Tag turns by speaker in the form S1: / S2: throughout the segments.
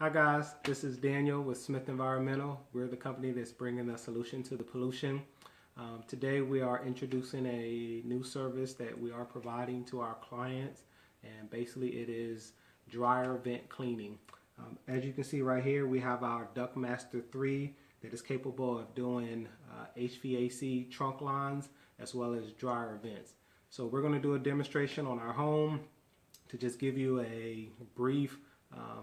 S1: Hi guys, this is Daniel with Smith Environmental. We're the company that's bringing a solution to the pollution. Today we are introducing a new service that we are providing to our clients, and basically it is dryer vent cleaning. As you can see right here, we have our Ductmaster 3 that is capable of doing HVAC trunk lines as well as dryer vents. So we're going to do a demonstration on our home to just give you a brief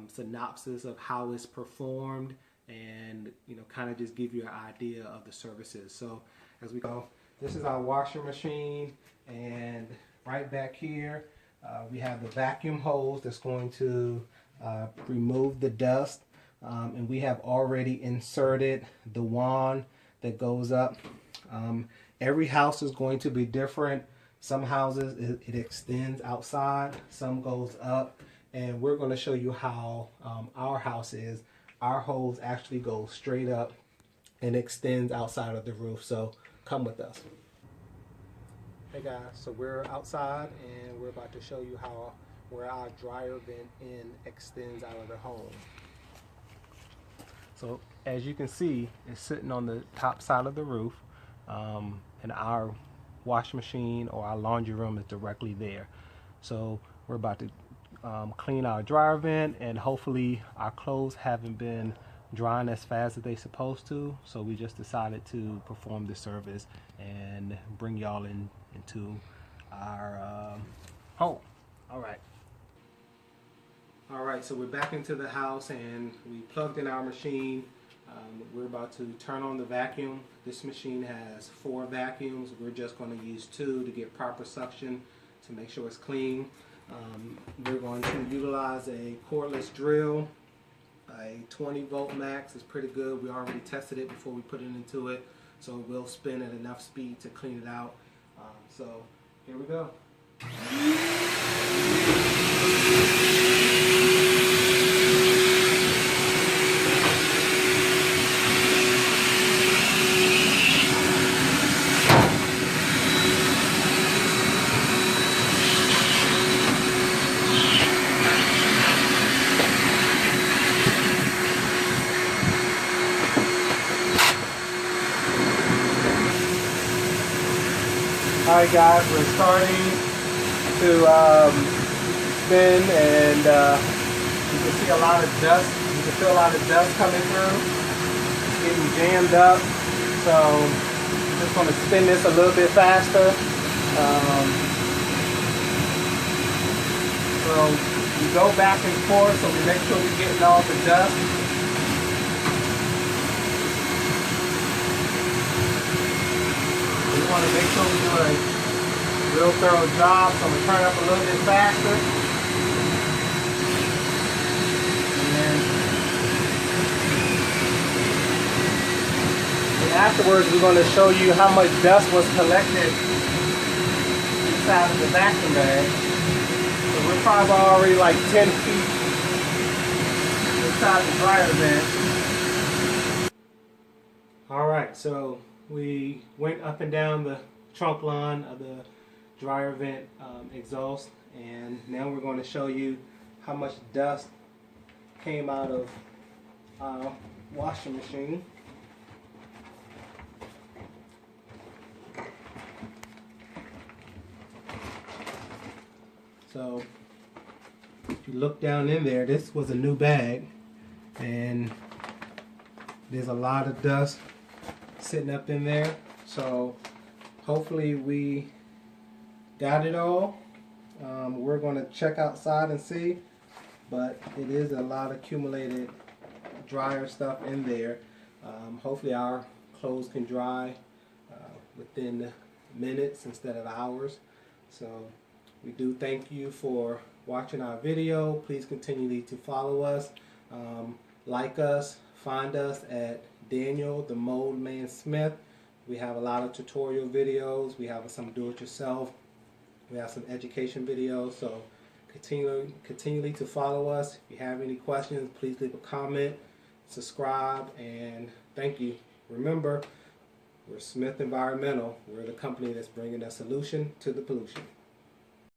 S1: synopsis of how it's performed and kind of just give you an idea of the services. So as we go, this is our washer machine, and right back here we have the vacuum hose that's going to remove the dust, and we have already inserted the wand that goes up. Every house is going to be different. Some houses it extends outside, some goes up, and we're going to show you how our house is. Our hose actually goes straight up and extends outside of the roof, so come with us. Hey guys, so we're outside and we're about to show you where our dryer vent end extends out of the home. So as you can see, it's sitting on the top side of the roof, and our wash machine or our laundry room is directly there. So we're about to clean our dryer vent, and hopefully our clothes haven't been drying as fast as they supposed to, so we just decided to perform this service and bring y'all into our home. All right, so we're back into the house and we plugged in our machine. We're about to turn on the vacuum. This machine has 4 vacuums. We're just going to use 2 to get proper suction to make sure it's clean. We're going to utilize a cordless drill. A 20 volt max is pretty good. We already tested it before we put it into it, so it will spin at enough speed to clean it out. So here we go. Alright guys, we're starting to spin, and you can see a lot of dust. You can feel a lot of dust coming through. It's getting jammed up. So I'm just going to spin this a little bit faster. So we go back and forth so we make sure we're getting all the dust. We want to make sure we do a real thorough job, so I'm going to turn it up a little bit faster. And afterwards we're going to show you how much dust was collected inside of the vacuum bag. So we're probably already like 10 feet inside the dryer vent. Alright, so we went up and down the trunk line of the dryer vent exhaust, and now we're going to show you how much dust came out of our washing machine. So if you look down in there, this was a new bag, and there's a lot of dust sitting up in there. So hopefully we got it all. We're going to check outside and see, but it is a lot of accumulated dryer stuff in there. Hopefully our clothes can dry within minutes instead of hours. So we do thank you for watching our video. Please continue to follow us, like us, find us at Daniel the Mold Man Smith. We have a lot of tutorial videos. We have some do-it-yourself. We have some education videos. So continually to follow us. If you have any questions, please leave a comment, subscribe, and thank you. Remember, we're Smith Environmental. We're the company that's bringing a solution to the pollution.